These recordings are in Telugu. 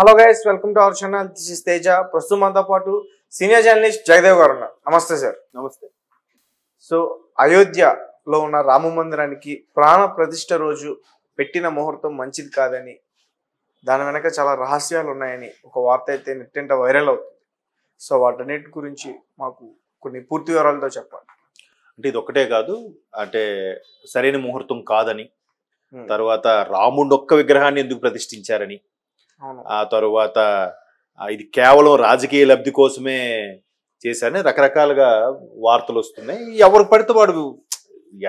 Hello guys, welcome to our channel. This is Teja. ప్రస్తుతం మనతో పాటు సీనియర్ జర్నలిస్ట్ జయదేవ్ గారు ఉన్నారు. నమస్తే సార్. నమస్తే. సో అయోధ్యలో ఉన్న రామ మందిరానికి ప్రాణ ప్రతిష్ఠ రోజు పెట్టిన ముహూర్తం మంచిది కాదని, దాని వెనక చాలా రహస్యాలు ఉన్నాయని ఒక వార్త అయితే నెట్టింట వైరల్ అవుతుంది. సో వాటన్నిటి గురించి మాకు కొన్ని పూర్తి వివరాలతో చెప్పాలి. అంటే ఇది ఒకటే కాదు, అంటే సరైన ముహూర్తం కాదని, తర్వాత రాముడు ఒక్క విగ్రహాన్ని ఎందుకు ప్రతిష్ఠించారని, ఆ తరువాత ఇది కేవలం రాజకీయ లబ్ధి కోసమే చేశారని రకరకాలుగా వార్తలు వస్తున్నాయి. ఎవరు పడితే వాడు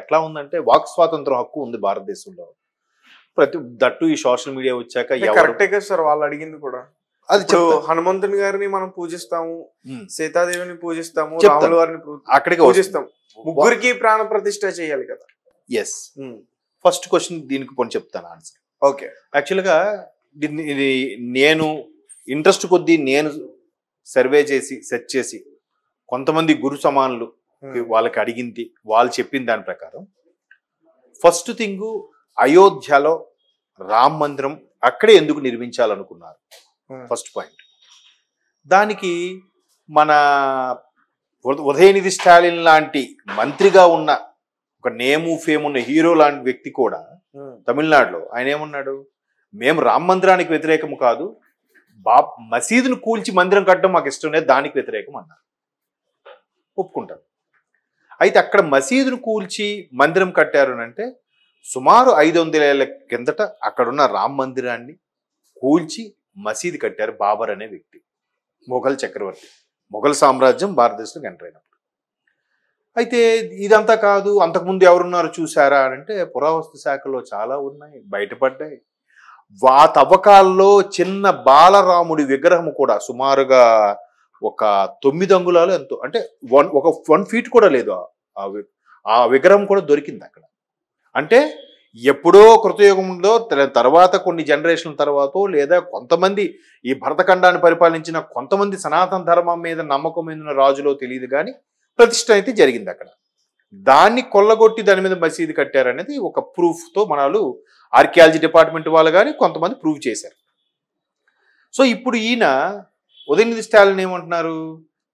ఎట్లా ఉందంటే వాక్ స్వాతంత్రం హక్కు ఉంది భారతదేశంలో. దట్టు ఈ సోషల్ మీడియా వచ్చాక కరెక్టే కదా సార్ వాళ్ళు అడిగింది కూడా. అది హనుమంతుని గారిని మనం పూజిస్తాము, సీతాదేవిని పూజిస్తాము, రాముల వారిని అక్కడికి పూజిస్తాం, ముగ్గురికి ప్రాణ ప్రతిష్ఠ చేయాలి కదా. ఎస్. ఫస్ట్ క్వశ్చన్ దీనికి కొన్ని చెప్తాను ఆన్సర్. ఓకే. యాక్చువల్గా ఇది నేను ఇంట్రెస్ట్ కొద్దీ నేను సర్వే చేసి సెర్చ్ చేసి కొంతమంది గురు సమానులు వాళ్ళకి అడిగింది, వాళ్ళు చెప్పిన దాని ప్రకారం ఫస్ట్ థింగ్, అయోధ్యలో రామ మందిరం అక్కడే ఎందుకు నిర్మించాలనుకున్నారు ఫస్ట్ పాయింట్. దానికి మన ఉదయనిధి స్టాలిన్ లాంటి మంత్రిగా ఉన్న ఒక నేము ఫేమ్ ఉన్న హీరో లాంటి వ్యక్తి కూడా తమిళనాడులో ఆయన ఏమన్నాడు, మేము రామ మందిరానికి వ్యతిరేకం కాదు, మసీదును కూల్చి మందిరం కట్టడం మాకు ఇష్టం లేదు, దానికి వ్యతిరేకం అన్నారు. ఒప్పుకుంటారు. అయితే అక్కడ మసీదును కూల్చి మందిరం కట్టారు అంటే సుమారు 500 ఏళ్ల కిందట అక్కడున్న రామ మందిరాన్ని కూల్చి మసీదు కట్టారు బాబర్ అనే వ్యక్తి, మొఘల్ చక్రవర్తి. మొఘల్ సామ్రాజ్యం భారతదేశంలోకి ఎంటర్ అయినప్పుడు. అయితే ఇదంతా కాదు, అంతకుముందు ఎవరున్నారు చూసారా అంటే పురావస్తు శాఖలో చాలా ఉన్నాయి, బయటపడ్డాయి. ఆ తవ్వకాల్లో చిన్న బాలరాముడి విగ్రహం కూడా సుమారుగా ఒక 9 అంగుళాలు ఎంతో, అంటే 1 ఫీట్ కూడా లేదు, ఆ విగ్రహం కూడా దొరికింది అక్కడ. అంటే ఎప్పుడో కృతయుగంలో తర్వాత కొన్ని జనరేషన్ల తర్వాత, లేదా కొంతమంది ఈ భరతఖండాన్ని పరిపాలించిన కొంతమంది సనాతన ధర్మం మీద నమ్మకం మీద రాజులో తెలియదు కానీ ప్రతిష్ట అయితే జరిగింది అక్కడ. దాన్ని కొల్లగొట్టి దాని మీద మసీదు కట్టారనేది ఒక ప్రూఫ్తో మనలు ఆర్కియాలజీ డిపార్ట్మెంట్ వాళ్ళు కానీ కొంతమంది ప్రూవ్ చేశారు. సో ఇప్పుడు ఈయన ఉదయనిధి స్టాలిన్ ఏమంటున్నారు,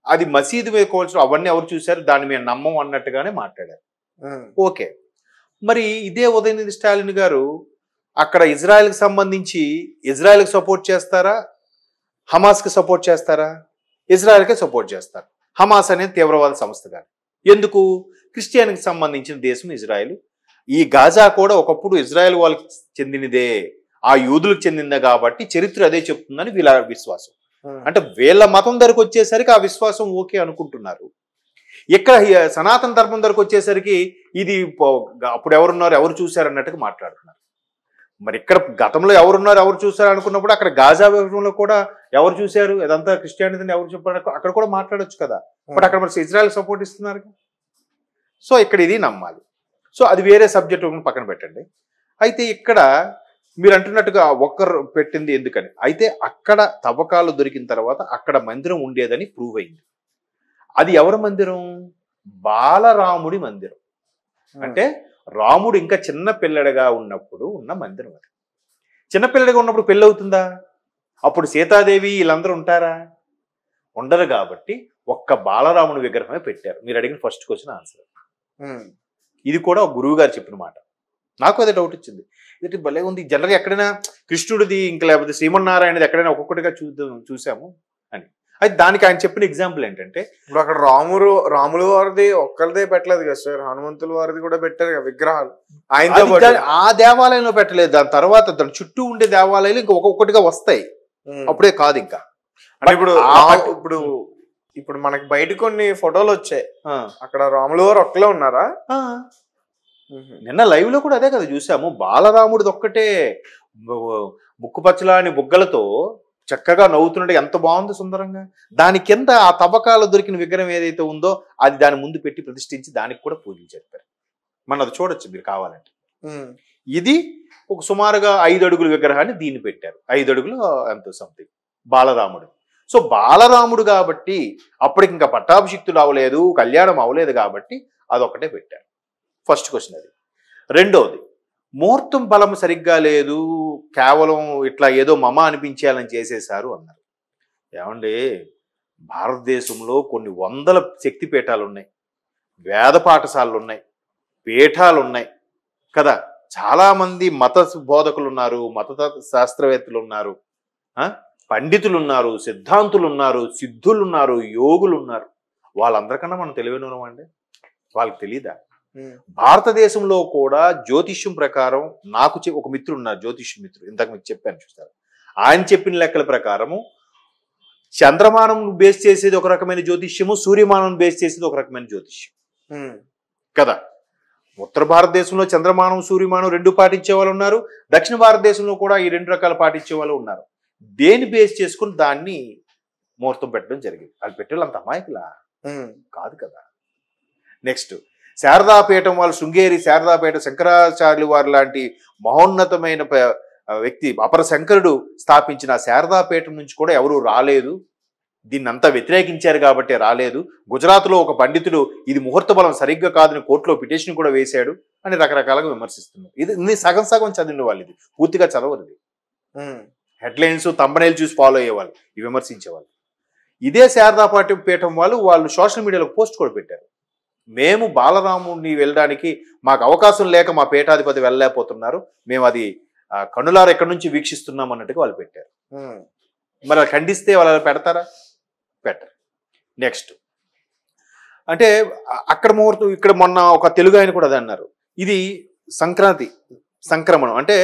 అది మసీదు మీద కోల్చడం అవన్నీ ఎవరు చూశారు, దాని మీద నమ్మం అన్నట్టుగానే మాట్లాడారు. ఓకే. మరి ఇదే ఉదయనిధి స్టాలిన్ గారు అక్కడ ఇజ్రాయెల్కి సంబంధించి ఇజ్రాయెల్కి సపోర్ట్ చేస్తారా, హమాస్కి సపోర్ట్ చేస్తారా? ఇజ్రాయెల్కే సపోర్ట్ చేస్తారు. హమాస్ అనేది తీవ్రవాద సంస్థ గారు. ఎందుకు? క్రిస్టియానికి సంబంధించిన దేశం ఇజ్రాయెల్. ఈ గాజా కూడా ఒకప్పుడు ఇజ్రాయెల్ వాళ్ళకి చెందినదే, ఆ యూదులకు చెందిందే కాబట్టి చరిత్ర అదే చెప్తుందని వీళ్ళ విశ్వాసం. అంటే వీళ్ళ మతం ధరకు వచ్చేసరికి ఆ విశ్వాసం ఓకే అనుకుంటున్నారు. ఇక్కడ సనాతన ధర్మం ధరకు వచ్చేసరికి ఇది అప్పుడు ఎవరున్నారు ఎవరు చూశారు అన్నట్టుగా మాట్లాడుతున్నారు. మరి ఇక్కడ గతంలో ఎవరున్నారు ఎవరు చూశారు అనుకున్నప్పుడు అక్కడ గాజా విషయంలో కూడా ఎవరు చూశారు, ఇదంతా క్రిస్టియానిటీని ఎవరు చెప్పారు అక్కడ కూడా మాట్లాడొచ్చు కదా. బట్ అక్కడ మరి ఇజ్రాయెల్ సపోర్ట్ ఇస్తున్నారు. సో ఇక్కడ ఇది నమ్మాలి. సో అది వేరే సబ్జెక్ట్ పక్కన పెట్టండి. అయితే ఇక్కడ మీరు అంటున్నట్టుగా ఒక్కరు పెట్టింది ఎందుకని, అయితే అక్కడ తవ్వకాలు దొరికిన తర్వాత అక్కడ మందిరం ఉండేదని ప్రూవ్ అయింది. అది ఎవరి మందిరం? బాలరాముడి మందిరం. అంటే రాముడు ఇంకా చిన్న పిల్లడిగా ఉన్నప్పుడు ఉన్న మందిరం. అది చిన్నపిల్లడిగా ఉన్నప్పుడు పెళ్ళి అవుతుందా? అప్పుడు సీతాదేవి వీళ్ళందరూ ఉంటారా? ఉండరు. కాబట్టి ఒక్క బాలరాముడి విగ్రహమే పెట్టారు. మీరు అడిగిన ఫస్ట్ క్వశ్చన్ ఆన్సర్. ఇది కూడా గురువు గారు చెప్పిన మాట. నాకు అదే డౌట్ వచ్చింది, ఇది భలే ఉంది. జనరల్గా ఎక్కడైనా కృష్ణుడిది ఇంకా లేకపోతే శ్రీమన్నారాయణది ఎక్కడైనా ఒక్కొక్కటిగా చూసాము అని. అయితే దానికి ఆయన చెప్పిన ఎగ్జాంపుల్ ఏంటంటే, ఇప్పుడు అక్కడ రాముల వారిది ఒక్కరిదే పెట్టలేదు కదా సార్, హనుమంతుల వారిది కూడా పెట్టారు కదా విగ్రహాలు. ఆ దేవాలయంలో పెట్టలేదు, దాని తర్వాత దాని చుట్టూ ఉండే దేవాలయాలు ఇంకా ఒక్కొక్కటిగా వస్తాయి. అప్పుడే కాదు ఇంకా. ఇప్పుడు ఇప్పుడు మనకి బయట కొన్ని ఫోటోలు వచ్చాయి, అక్కడ రాముల వారు ఒక్కలే ఉన్నారా? నిన్న లైవ్ లో కూడా అదే కదా చూసాము. బాలరాముడిది ఒక్కటే ముక్కుపచ్చలాని బుగ్గలతో చక్కగా నవ్వుతున్నట్టు ఎంత బాగుంది సుందరంగా. దాని కింద ఆ తవ్వకాలు దొరికిన విగ్రహం ఏదైతే ఉందో అది దాని ముందు పెట్టి ప్రతిష్ఠించి దానికి కూడా పూజలు చెప్పారు. మనం అది చూడొచ్చు మీరు కావాలంటే. ఇది ఒక సుమారుగా 5 అడుగుల విగ్రహాన్ని దీన్ని పెట్టారు. 5 అడుగులు ఎంతో సంథింగ్ బాలరాముడు. సో బాలరాముడు కాబట్టి అప్పటికి ఇంకా పట్టాభిషిక్తులు అవ్వలేదు, కళ్యాణం అవ్వలేదు కాబట్టి అదొకటే పెట్టారు. ఫస్ట్ క్వశ్చన్ అది. రెండవది, ముహూర్తం బలం సరిగ్గా లేదు, కేవలం ఇట్లా ఏదో మమ అనిపించేయాలని చేసేశారు అన్నారు. ఏమండి, భారతదేశంలో కొన్ని వందల శక్తి పీఠాలు ఉన్నాయి, వేద పాఠశాలలు ఉన్నాయి, పీఠాలు ఉన్నాయి కదా. చాలామంది మత బోధకులు ఉన్నారు, మత శాస్త్రవేత్తలు ఉన్నారు, పండితులు ఉన్నారు, సిద్ధాంతులు ఉన్నారు, సిద్ధులు ఉన్నారు, యోగులు ఉన్నారు. వాళ్ళందరికన్నా మనం తెలివైన అండి, వాళ్ళకి తెలీదా? భారతదేశంలో కూడా జ్యోతిష్యం ప్రకారం నాకు ఒక మిత్రుడు ఉన్నారు, జ్యోతిష్య మిత్రుడు, ఇంతకు మీకు చెప్పాను చూస్తారు. ఆయన చెప్పిన లెక్కల ప్రకారము చంద్రమానం బేస్ చేసేది ఒక రకమైన జ్యోతిష్యము, సూర్యమానం బేస్ చేసేది ఒక రకమైన జ్యోతిష్యం కదా. ఉత్తర భారతదేశంలో చంద్రమానం సూర్యమానం రెండు పాటించే వాళ్ళు ఉన్నారు, దక్షిణ భారతదేశంలో కూడా ఈ రెండు రకాలు పాటించే వాళ్ళు ఉన్నారు. దేని బేస్ చేసుకుని దాన్ని ముహూర్తం పెట్టడం జరిగింది. వాళ్ళు పెట్టేవాళ్ళు అంత అమాయకులా కాదు కదా. నెక్స్ట్ శారదాపీఠం వాళ్ళు, శృంగేరి శారదాపీఠ శంకరాచార్యులు వారు లాంటి మహోన్నతమైన వ్యక్తి అపర శంకరుడు స్థాపించిన శారదాపీఠం నుంచి కూడా ఎవరు రాలేదు, దీన్ని అంతా వ్యతిరేకించారు కాబట్టి రాలేదు. గుజరాత్లో ఒక పండితుడు ఇది ముహూర్త బలం సరిగ్గా కాదని కోర్టులో పిటిషన్ కూడా వేశాడు అని రకరకాలుగా విమర్శిస్తున్నారు. ఇది సగం సగం చదివిన వాళ్ళు, ఇది పూర్తిగా చదవరు. హెడ్లైన్స్ తంబనైల్ చూసి ఫాలో అయ్యేవాళ్ళు, ఈ విమర్శించేవాళ్ళు. ఇదే శారదాపీఠం వాళ్ళు సోషల్ మీడియాలో పోస్ట్ కూడా పెట్టారు. మేము బాలరాముని వెళ్ళడానికి మాకు అవకాశం లేక మా పీఠాధిపతి వెళ్ళలేకపోతున్నారు, మేము అది కనులారు ఎక్కడి నుంచి వీక్షిస్తున్నాం అన్నట్టుగా వాళ్ళు పెట్టారు. మరి వాళ్ళు ఖండిస్తే వాళ్ళు పెడతారా? పెట్టరు. నెక్స్ట్ అంటే అక్కడ ముహూర్తం, ఇక్కడ మొన్న ఒక తెలుగు ఆయన కూడా అది అన్నారు, ఇది సంక్రాంతి సంక్రమణం అంటే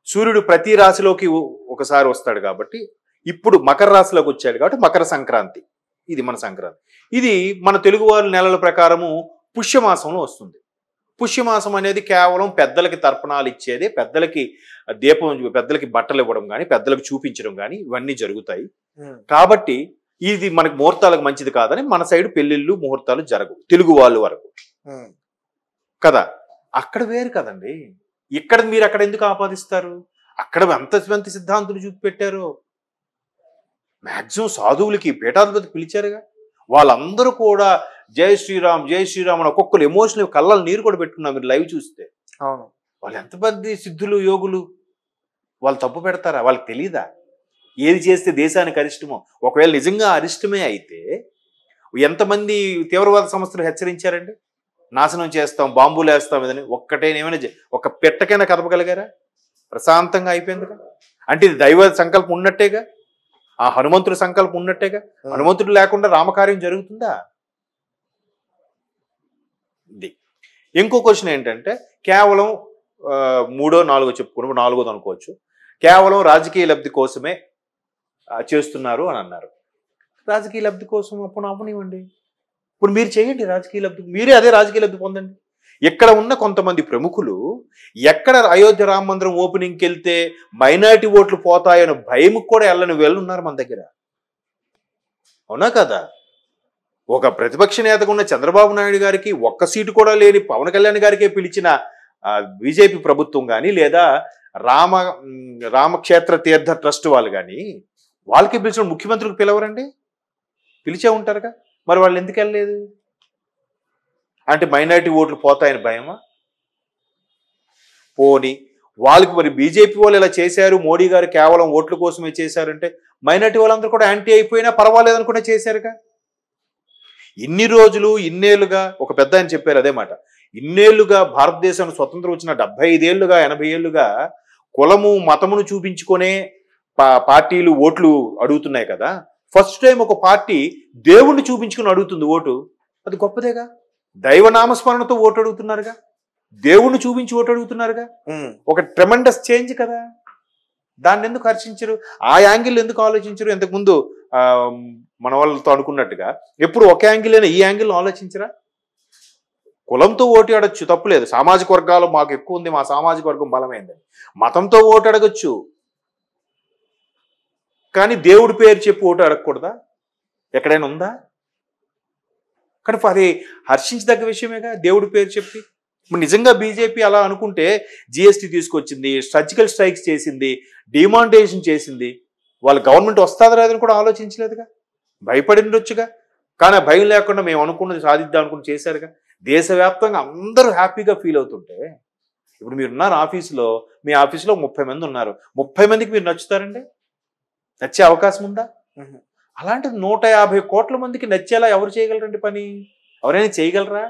సూర్యుడు ప్రతి రాశిలోకి ఒకసారి వస్తాడు కాబట్టి ఇప్పుడు మకర రాశిలోకి వచ్చాడు కాబట్టి మకర సంక్రాంతి, ఇది మన సంక్రాంతి. ఇది మన తెలుగు వారి నెలల ప్రకారము పుష్యమాసంలో వస్తుంది. పుష్యమాసం అనేది కేవలం పెద్దలకి తర్పణాలు ఇచ్చేది, పెద్దలకి దీపం, పెద్దలకి బట్టలు ఇవ్వడం కానీ, పెద్దలకు చూపించడం కానీ ఇవన్నీ జరుగుతాయి. కాబట్టి ఇది మనకి ముహూర్తాలకు మంచిది కాదని మన సైడ్ పెళ్లిళ్ళు ముహూర్తాలు జరగవు తెలుగు వాళ్ళు వరకు కదా. అక్కడ వేరు కదండి. ఇక్కడ మీరు అక్కడ ఎందుకు ఆపాదిస్తారు? అక్కడ ఎంత సిద్ధాంతులు చూపి పెట్టారు. మాక్సిమం సాధువులకి పీఠాధిపతి పిలిచారుగా, వాళ్ళందరూ కూడా జై శ్రీరామ్ జై శ్రీరామ్ అని ఒక్కొక్కరు ఎమోషనల్ కళ్ళలు నీరు కూడా పెట్టుకున్నారు. మీరు లైవ్ చూస్తే అవును, వాళ్ళు ఎంతమంది సిద్ధులు యోగులు, వాళ్ళు తప్పు పెడతారా? వాళ్ళకి తెలీదా ఏది చేస్తే దేశానికి అరిష్టమో? ఒకవేళ నిజంగా అరిష్టమే అయితే ఎంతమంది తీవ్రవాద సంస్థలు హెచ్చరించారండి, నాశనం చేస్తాం, బాంబులు వేస్తాం ఇదని. ఒక్కటేనేమైనా ఒక పెట్టకైనా కదపగలిగారా? ప్రశాంతంగా అయిపోయిందిగా. అంటే ఇది దైవ సంకల్పం ఉన్నట్టేగా, ఆ హనుమంతుడి సంకల్పం ఉన్నట్టేగా. హనుమంతుడు లేకుండా రామకార్యం జరుగుతుందా? ఇది ఇంకో క్వశ్చన్ ఏంటంటే, కేవలం మూడో నాలుగో చెప్పుకున్నప్పుడు నాలుగోది అనుకోవచ్చు, కేవలం రాజకీయ లబ్ధి కోసమే చేస్తున్నారు అని అన్నారు. రాజకీయ లబ్ధి కోసం అప్పుడు అవనివ్వండి, ఇప్పుడు మీరు చేయండి రాజకీయ లబ్ధి, మీరే అదే రాజకీయ లబ్ధి పొందండి. ఇక్కడ ఉన్న కొంతమంది ప్రముఖులు ఎక్కడ అయోధ్య రామ మందిరం ఓపెనింగ్కి వెళ్తే మైనారిటీ ఓట్లు పోతాయని భయము కూడా వెళ్ళని ఉన్నారు మన దగ్గర, అవునా కదా. ఒక ప్రతిపక్ష నేతగా ఉన్న చంద్రబాబు నాయుడు గారికి ఒక్క సీటు కూడా లేని పవన్ కళ్యాణ్ గారికే పిలిచిన బీజేపీ ప్రభుత్వం కానీ, లేదా రామక్షేత్ర తీర్థ ట్రస్ట్ వాళ్ళు కానీ, వాళ్ళకి పిలిచిన ముఖ్యమంత్రికి పిలవరండి? పిలిచే ఉంటారుగా, మరి వాళ్ళు ఎందుకు వెళ్ళలేదు? అంటే మైనారిటీ ఓట్లు పోతాయని భయమా? పోని వాళ్ళకి మరి బీజేపీ వాళ్ళు ఇలా చేశారు, మోడీ గారు కేవలం ఓట్ల కోసమే చేశారంటే మైనారిటీ వాళ్ళందరూ కూడా యాంటీ అయిపోయినా పర్వాలేదు అనుకుంటే చేశారుగా. ఇన్ని రోజులు ఇన్నేళ్లుగా ఒక పెద్ద ఆయన చెప్పారు అదే మాట, ఇన్నేళ్లుగా భారతదేశానికి స్వతంత్రం వచ్చిన 75 ఏళ్లుగా 80 ఏళ్లుగా కులము మతమును చూపించుకునే పార్టీలు ఓట్లు అడుగుతున్నాయి కదా. ఫస్ట్ టైం ఒక పార్టీ దేవుణ్ణి చూపించుకుని అడుగుతుంది ఓటు, అది గొప్పదేగా. దైవనామస్మరణతో ఓటు అడుగుతున్నారుగా, దేవుణ్ణి చూపించి ఓటు అడుగుతున్నారుగా, ఒక ట్రెమెండస్ చేంజ్ కదా. దాన్ని ఎందుకు హర్షించరు? ఆ యాంగిల్ ఎందుకు ఆలోచించరు? ఇంతకుముందు మన వాళ్ళతో అనుకున్నట్టుగా ఎప్పుడు ఒక యాంగిల్ అయినా ఈ యాంగిల్ ఆలోచించరా? కులంతో ఓటు అడగచ్చు, తప్పులేదు. సామాజిక వర్గాలు మాకు ఎక్కువ ఉంది, మా సామాజిక వర్గం బలమైందని. మతంతో ఓటు అడగచ్చు, కానీ దేవుడి పేరు చెప్పి ఓటు అడగకూడదా? ఎక్కడైనా ఉందా? కానీ అది హర్షించదగ్గ విషయమేగా, దేవుడి పేరు చెప్పి. నిజంగా బీజేపీ అలా అనుకుంటే జిఎస్టీ తీసుకొచ్చింది, సర్జికల్ స్ట్రైక్స్ చేసింది, డిమానిటైజేషన్ చేసింది, వాళ్ళ గవర్నమెంట్ వస్తుందా రాదని కూడా ఆలోచించలేదుగా, భయపడి ఉండొచ్చుగా. కానీ ఆ భయం లేకుండా మేము అనుకున్నది సాధిద్దాం అనుకుని చేశారుగా. దేశవ్యాప్తంగా అందరూ హ్యాపీగా ఫీల్ అవుతుంటే ఇప్పుడు మీరు ఉన్నారు ఆఫీసులో, మీ ఆఫీసులో 30 మంది ఉన్నారు, 30 మందికి మీరు నచ్చుతారండి? నచ్చే అవకాశం ఉందా? అలాంటిది 150 కోట్ల మందికి నచ్చేలా ఎవరు చేయగలరండి పని? ఎవరైనా చేయగలరా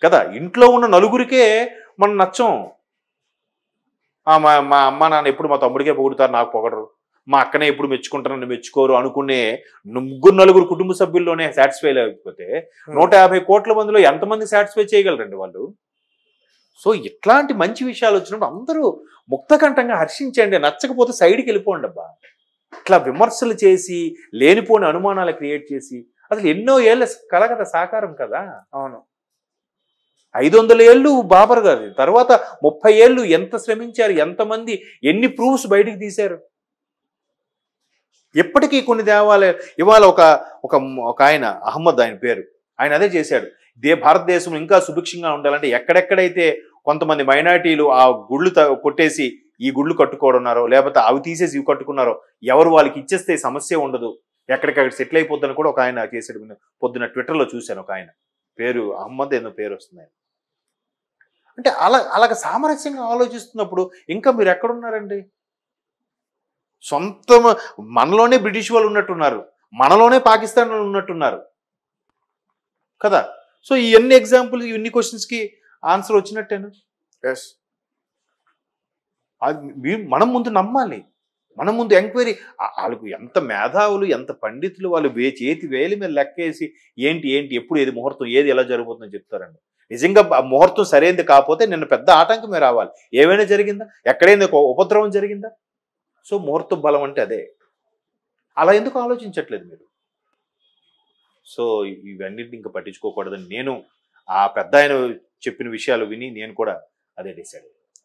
కదా? ఇంట్లో ఉన్న నలుగురికే మనం నచ్చం. మా మా అమ్మ నాన్న ఎప్పుడు మా తమ్ముడికే పొగుడుతారు, నాకు పొగడరు. మా అక్కనే ఎప్పుడు మెచ్చుకుంటారు, నన్ను మెచ్చుకోరు అనుకునే ముగ్గురు నలుగురు కుటుంబ సభ్యుల్లోనే సాటిస్ఫై లేకపోతే 150 కోట్ల మందిలో ఎంతమంది సాటిస్ఫై చేయగలరండి వాళ్ళు? సో ఇట్లాంటి మంచి విషయాలు వచ్చినప్పుడు అందరూ ముక్తకంఠంగా హర్షించండి, నచ్చకపోతే సైడ్కి వెళ్ళిపోండి అబ్బా. ఇట్లా విమర్శలు చేసి లేనిపోని అనుమానాలు క్రియేట్ చేసి అసలు ఎన్నో ఏళ్ళ కల కదా, సాకారం కదా. అవును. 500 ఏళ్ళు బాబర్ గారి తర్వాత 30 ఏళ్ళు ఎంత శ్రమించారు, ఎంతమంది ఎన్ని ప్రూఫ్స్ బయటికి తీశారు. ఎప్పటికీ కొన్ని దేవాలయాలు ఇవాళ ఒక ఒక ఒక ఆయన అహ్మద్, ఆయన పేరు, ఆయన అదే చేశాడు. భారతదేశం ఇంకా సుభిక్షంగా ఉండాలంటే ఎక్కడెక్కడైతే కొంతమంది మైనారిటీలు ఆ గుళ్ళు కొట్టేసి ఈ గుళ్ళు కట్టుకోవడం ఉన్నారో, లేకపోతే అవి తీసేసి ఇవి కట్టుకున్నారో, ఎవరు వాళ్ళకి ఇచ్చేస్తే సమస్య ఉండదు, ఎక్కడికక్కడ సెటిల్ అయిపోద్దని కూడా ఒక ఆయన చేశాడు. పొద్దున్న ట్విట్టర్లో చూశాను, ఒక ఆయన పేరు అహ్మద్ ఏదో పేరు వస్తుంది. అంటే అలాగ సామరస్యంగా ఆలోచిస్తున్నప్పుడు ఇంకా మీరు ఎక్కడున్నారండి? సొంత మనలోనే బ్రిటిష్ వాళ్ళు ఉన్నట్టున్నారు, మనలోనే పాకిస్తాన్ వాళ్ళు ఉన్నట్టున్నారు కదా. సో ఈ ఎన్ని ఎగ్జాంపుల్స్, ఇన్ని క్వశ్చన్స్కి ఆన్సర్ వచ్చినట్టేనా? ఎస్. అది మనం ముందు నమ్మాలి, మనం ముందు ఎంక్వైరీ. వాళ్ళకు ఎంత మేధావులు, ఎంత పండితులు, వాళ్ళు చేతి వేలి మీద లెక్కేసి ఏంటి ఏంటి ఎప్పుడు ఏది ముహూర్తం, ఏది ఎలా జరుగుతుందని చెప్తారండి. నిజంగా ముహూర్తం సరైనది కాకపోతే నిన్న పెద్ద ఆటంకమే రావాలి. ఏమైనా జరిగిందా? ఎక్కడైనా ఉపద్రవం జరిగిందా? సో ముహూర్త బలం అంటే అదే. అలా ఎందుకు ఆలోచించట్లేదు మీరు? సో ఇవన్నిటిని ఇంకా పట్టించుకోకూడదని నేను ఆ పెద్ద ఆయన చెప్పిన విషయాలు విని నేను కూడా అదే డిసైడ్.